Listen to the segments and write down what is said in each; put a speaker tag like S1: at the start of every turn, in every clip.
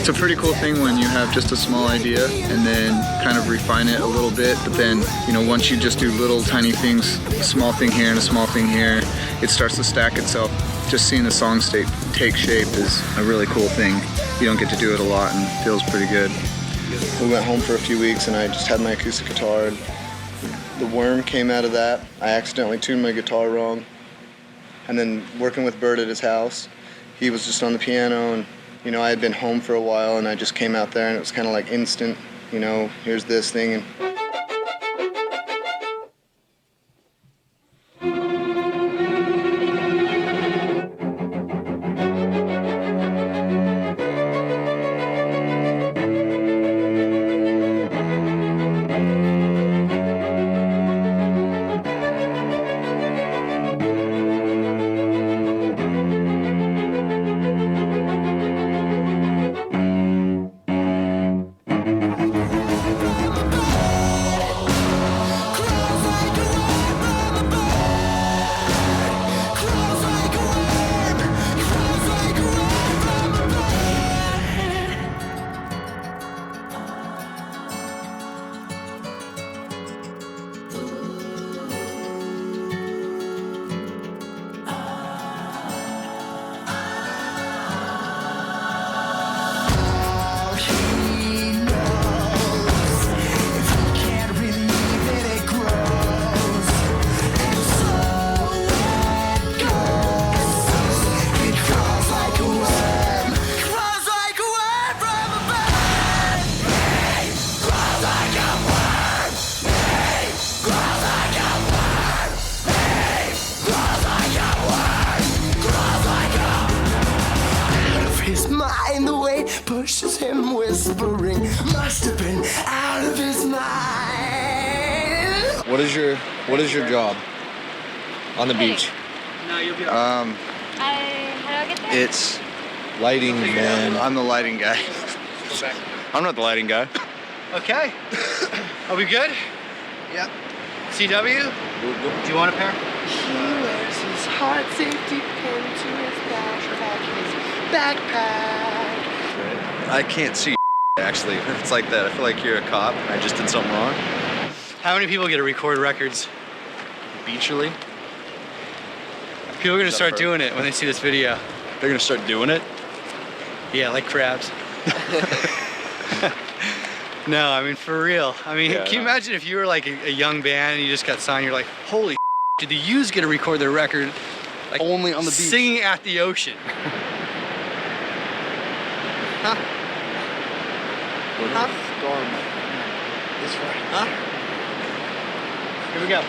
S1: It's a pretty cool thing when you have just a small idea and then kind of refine it a little bit, but then, you know, once you just do little tiny things, a small thing here and a small thing here, it starts to stack itself. Just seeing the song take shape is a really cool thing. You don't get to do it a lot and it feels pretty good. We went home for a few weeks and I just had my acoustic guitar, and the worm came out of that. I accidentally tuned my guitar wrong. And then working with Bert at his house, he was just on the piano, and you know, I had been home for a while and I just came out there and it was kind of like instant, you know, here's this thing. And
S2: pushes him whispering, must have been out of his mind.
S3: What is your job on the beach?
S4: No, you'll be all right.
S5: How do I get there?
S1: It's
S3: Lighting man.
S1: I'm the lighting guy.
S3: I'm not the lighting guy.
S4: Okay. Are we good?
S1: Yep.
S4: CW? Do you want a pair?
S2: He wears his heart safety pin to his backpack.
S3: I can't see actually. It's like that. I feel like you're a cop and I just did something wrong.
S4: How many people get to record records?
S3: Beachly.
S4: People are gonna start doing it when they see this video.
S3: They're gonna start doing it?
S4: Yeah, like crabs. No, I mean, for real. I mean,
S3: Yeah,
S4: can you imagine if you were like a young band and you just got signed, you're like, holy did the U's get to record their record like
S3: Only on the beach.
S4: singing at the ocean? Huh?
S3: What
S4: Huh?
S3: a storm.
S4: This way. Huh? Here we go.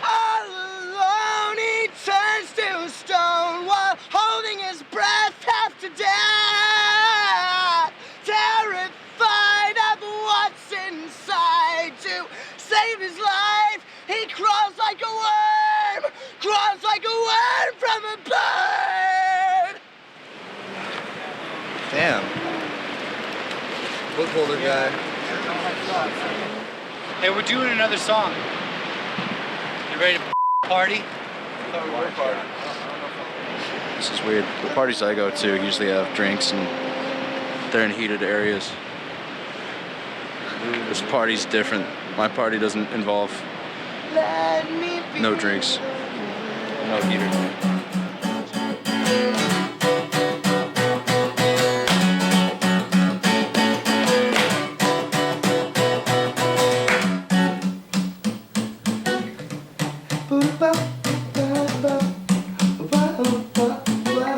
S2: All alone he turns to stone while holding his breath half to death. Terrified of what's inside, to save his life, he crawls like a worm, crawls like a worm from a bird.
S3: Damn. Book holder guy.
S4: Hey, we're doing another song. You ready to party?
S3: This is weird. The parties I go to usually have drinks and they're in heated areas. This party's different. My party doesn't involve
S2: Let me be
S3: no drinks, no heater.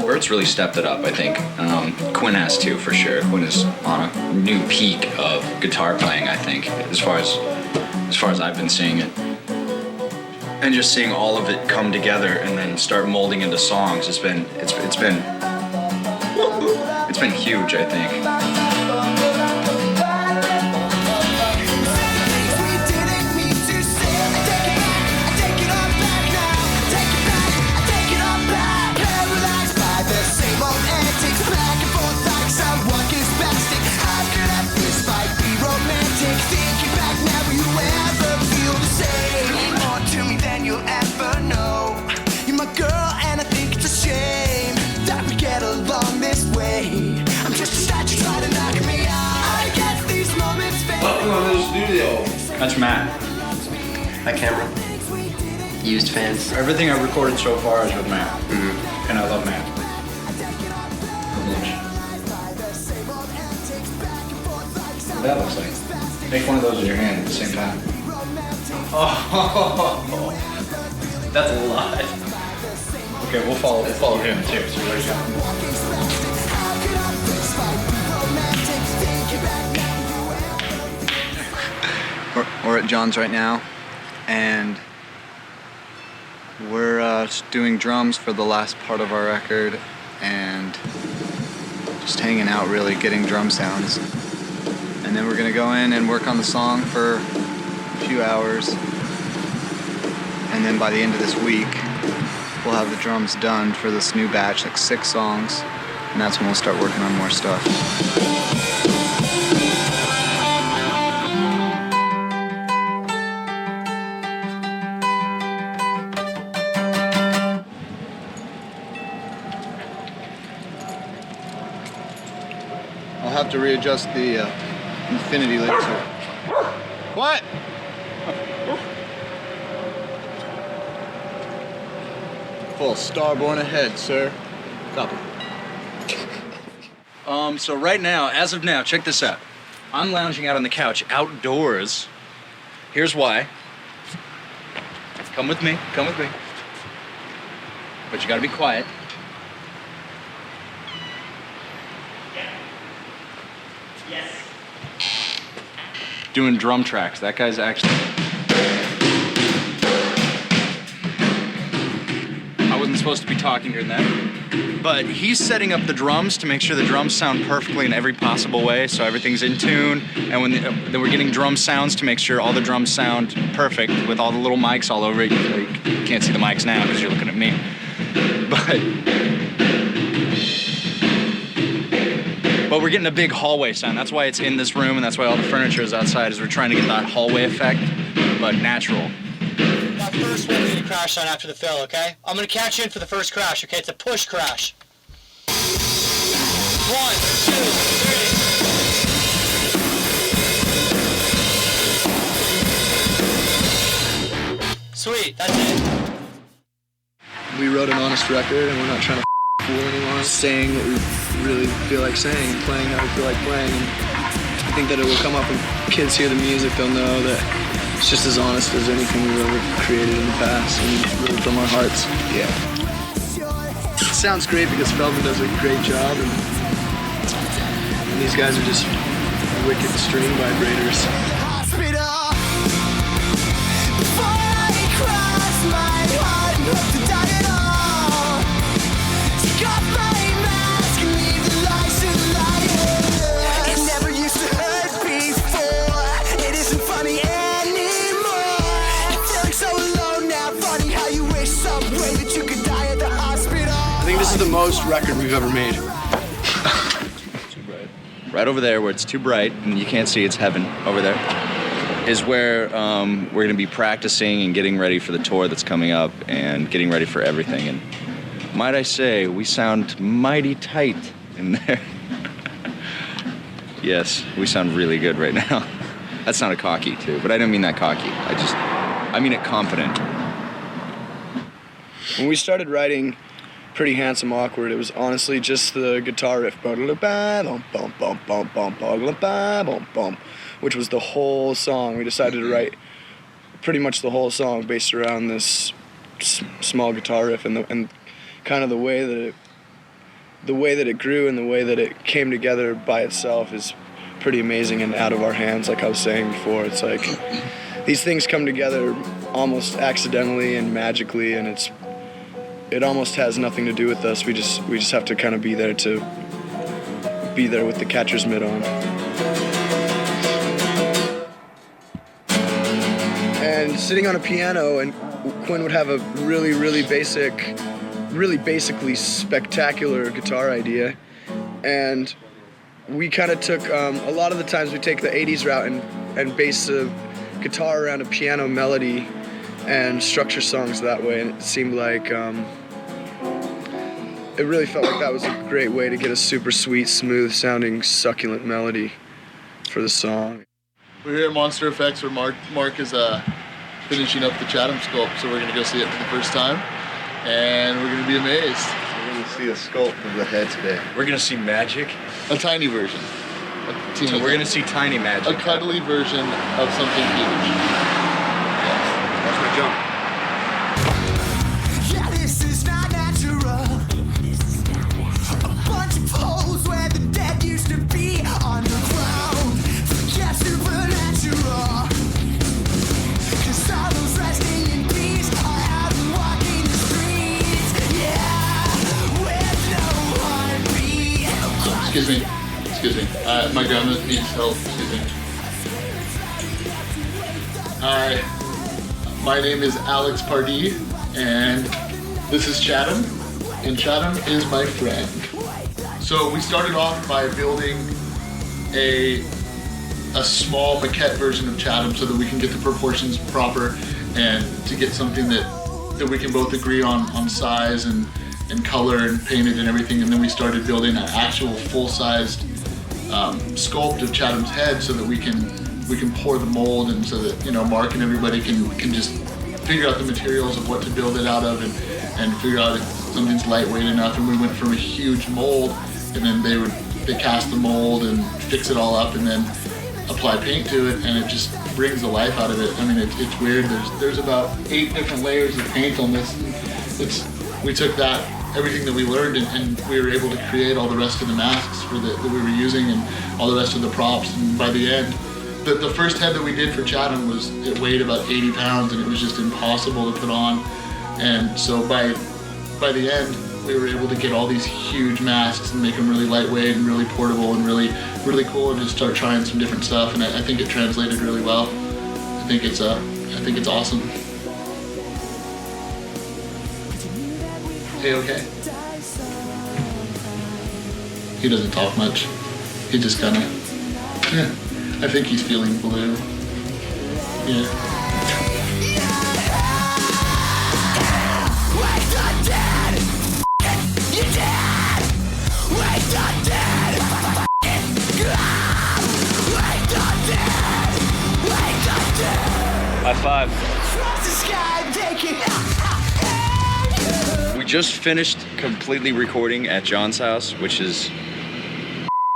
S6: Bert's really stepped it up, I think. Quinn has too, for sure. Quinn is on a new peak of guitar playing, I think, as far as I've been seeing it. And just seeing all of it come together and then start molding into songs, it's been huge, I think.
S2: I'm just that you try to knock me out. I guess these moments fade.
S3: Welcome to the studio.
S6: That's Matt.
S7: Hi, camera. Used fans.
S6: Everything I've recorded so far is with Matt. And I love Matt. What that looks like. Make one of those with your hand at the same time. Oh, that's a lot. Okay, we'll follow him too. So we're
S1: We're at John's right now, and we're doing drums for the last part of our record, and just hanging out, really getting drum sounds. And then we're gonna go in and work on the song for a few hours, and then by the end of this week, we'll have the drums done for this new batch, like 6 songs, and that's when we'll start working on more stuff. I'll have to readjust the infinity laser. What? Full starborn ahead, sir. Copy.
S6: So right now, as of now, check this out. I'm lounging out on the couch outdoors. Here's why. Come with me, come with me. But you gotta be quiet. Yes. Doing drum tracks. That guy's actually... I wasn't supposed to be talking during that. But he's setting up the drums to make sure the drums sound perfectly in every possible way, so everything's in tune. And when then we're getting drum sounds to make sure all the drums sound perfect with all the little mics all over it. You can't see the mics now because you're looking at me. But we're getting a big hallway sound. That's why it's in this room, and that's why all the furniture is outside, is we're trying to get that hallway effect, but natural.
S4: That first one we need to crash on after the fill, okay? I'm gonna catch you in for the first crash, okay? It's a push crash. 1, 2, 3. Sweet, that's it.
S2: We wrote an honest record, and we're not trying to fool anyone. Saying what we really feel like saying, and playing how we feel like playing. And I think that it will come up when kids hear the music, they'll know that it's just as honest as anything we've ever created in the past, and really from our hearts. Yeah. It sounds great because Feldman does a great job, and these guys are just wicked string vibrators. I think this is the most record we've ever made.
S6: Right over there where it's too bright and you can't see, it's heaven over there, is where we're going to be practicing and getting ready for the tour that's coming up and getting ready for everything. And might I say, we sound mighty tight in there. Yes, we sound really good right now. That sounded cocky too, but I didn't mean that cocky. I mean it confident.
S2: When we started writing Pretty Handsome Awkward, it was honestly just the guitar riff, which was the whole song. We decided to write pretty much the whole song based around this small guitar riff, and kind of the way that it grew and the way that it came together by itself is pretty amazing and out of our hands. Like I was saying before, it's like these things come together almost accidentally and magically, and it almost has nothing to do with us. We just have to kind of be there with the catcher's mitt on. And sitting on a piano, and Quinn would have a really basically spectacular guitar idea, and we kind of took a lot of the times we take the 80s route and base the guitar around a piano melody and structure songs that way, and it seemed like
S8: it really felt like that was a great way to get a super sweet, smooth sounding, succulent melody for the song.
S1: We're here at Monster Effects where Mark is finishing up the Chatham sculpt, so we're gonna go see it for the first time, and we're gonna be amazed.
S9: We're gonna see a sculpt of the head today.
S3: We're gonna see magic.
S1: A tiny version.
S3: So we're gonna see tiny magic.
S1: A cuddly version of something huge. Yes.
S9: Watch my jump.
S2: Yeah, this is not natural. A bunch of holes where the dead used to be underground. Forget supernatural. 'Cause all those resting in peace are out and walking the streets. Yeah, with no heartbeat.
S1: Excuse me. My grandma needs help. Excuse me. Hi. My name is Alex Pardee, and this is Chatham, and Chatham is my friend. So we started off by building a small maquette version of Chatham so that we can get the proportions proper and to get something that we can both agree on size and color and painted and everything. And then we started building an actual full-sized sculpt of Chatham's head so that we can pour the mold, and so that Mark and everybody can just figure out the materials of what to build it out of and figure out if something's lightweight enough. And we went from a huge mold, and then they cast the mold and fix it all up and then apply paint to it, and it just brings the life out of it. I mean, it's weird. There's about 8 different layers of paint on this. We took everything that we learned, and we were able to create all the rest of the masks that we were using and all the rest of the props. And by the end, the first head that we did for Chatham it weighed about 80 pounds, and it was just impossible to put on. And so by the end, we were able to get all these huge masks and make them really lightweight and really portable and really, really cool, and just start trying some different stuff. And I think it translated really well. I think it's awesome. Hey, okay? He doesn't talk much. He just kind of, I think he's feeling blue. Yeah.
S3: High five. We just finished completely recording at John's house, which is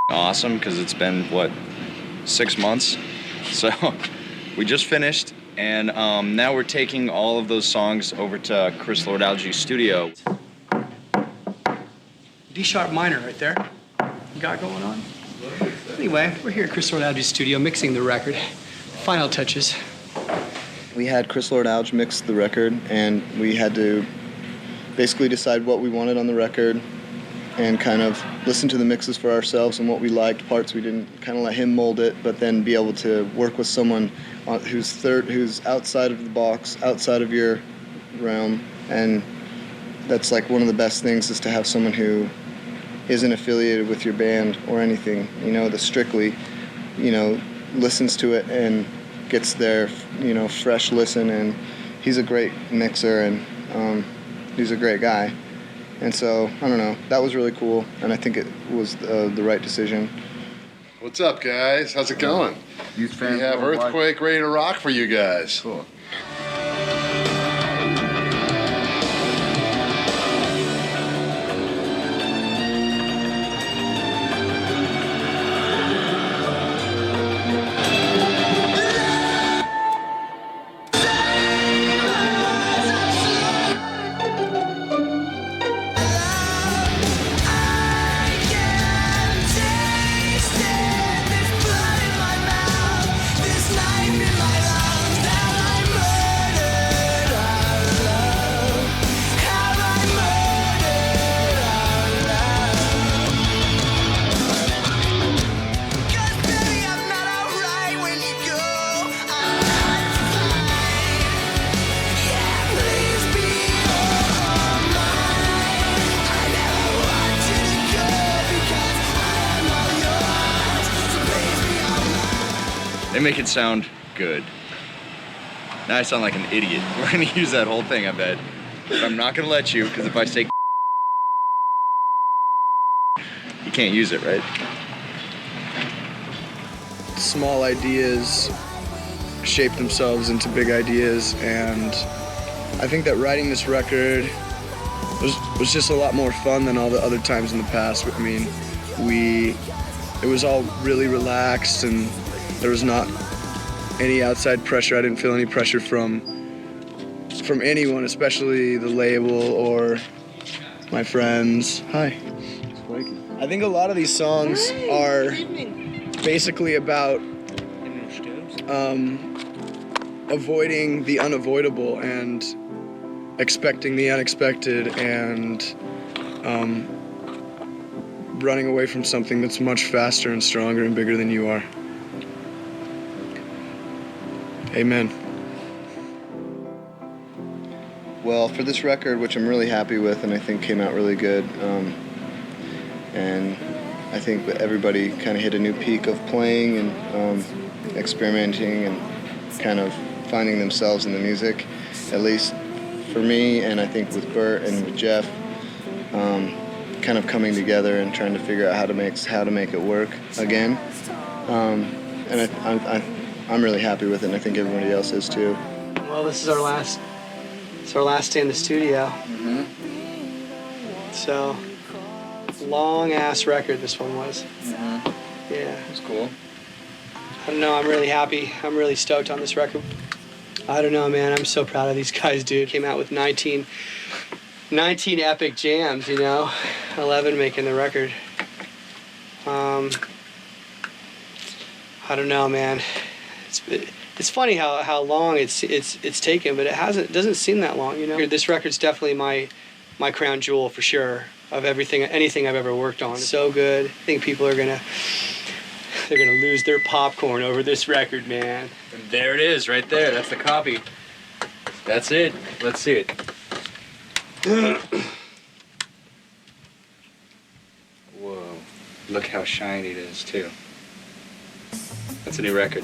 S3: awesome because it's been, 6 months? So we just finished, and now we're taking all of those songs over to Chris Lord-Alge's studio.
S10: D-sharp minor right there. You got going on? Anyway, we're here at Chris Lord-Alge's studio mixing the record. Final touches.
S8: We had Chris Lord-Alge mix the record, and we had to basically decide what we wanted on the record and kind of listen to the mixes for ourselves and what we liked, parts we didn't, kind of let him mold it, but then be able to work with someone who's outside of the box, outside of your realm. And that's like one of the best things, is to have someone who isn't affiliated with your band or anything, that strictly, listens to it and gets their, fresh listen. And he's a great mixer, and he's a great guy. And so, I don't know, that was really cool, and I think it was the right decision.
S9: What's up, guys? How's it going? We have Earthquake ready to rock for you guys.
S1: Cool.
S3: They make it sound good. Now I sound like an idiot. We're gonna use that whole thing, I bet. But I'm not gonna let you, because if I say you can't use it, right?
S11: Small ideas shape themselves into big ideas, and I think that writing this record was just a lot more fun than all the other times in the past. I mean, it was all really relaxed, and there was not any outside pressure. I didn't feel any pressure from anyone, especially the label or my friends. Hi. I think a lot of these songs are basically about avoiding the unavoidable and expecting the unexpected and running away from something that's much faster and stronger and bigger than you are. Amen.
S8: Well, for this record, which I'm really happy with and I think came out really good, and I think that everybody kind of hit a new peak of playing and experimenting and kind of finding themselves in the music, at least for me, and I think with Bert and with Jeff, kind of coming together and trying to figure out how to make it work again. And I'm really happy with it, and I think everybody else is too.
S10: Well, this is our last day in the studio.
S1: Mm-hmm.
S10: So, long ass record this one was.
S1: Mm-hmm.
S10: Yeah.
S1: It's cool.
S10: I don't know, I'm really happy. I'm really stoked on this record. I don't know, man, I'm so proud of these guys, dude. Came out with 19 epic jams, you know? 11 making the record. I don't know, man. It's funny how long it's taken, but it doesn't seem that long, you know? This record's definitely my crown jewel for sure of anything I've ever worked on. It's so good. I think people are gonna lose their popcorn over this record, man.
S6: And there it is, right there. That's the copy. That's it. Let's see it. Whoa. Look how shiny it is, too. That's a new record.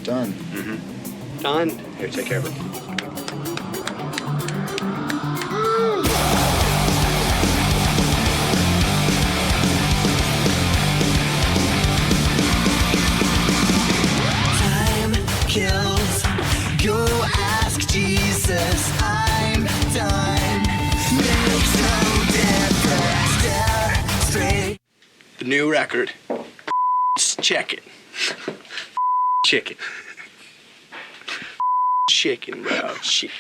S1: Done.
S6: Mm-hmm.
S10: Done.
S6: Here, take care of it.
S2: Kills. Go ask Jesus. I'm done. Makes no difference. Stare straight.
S11: The new record. Check it. Chicken. Chicken, bro. Chicken.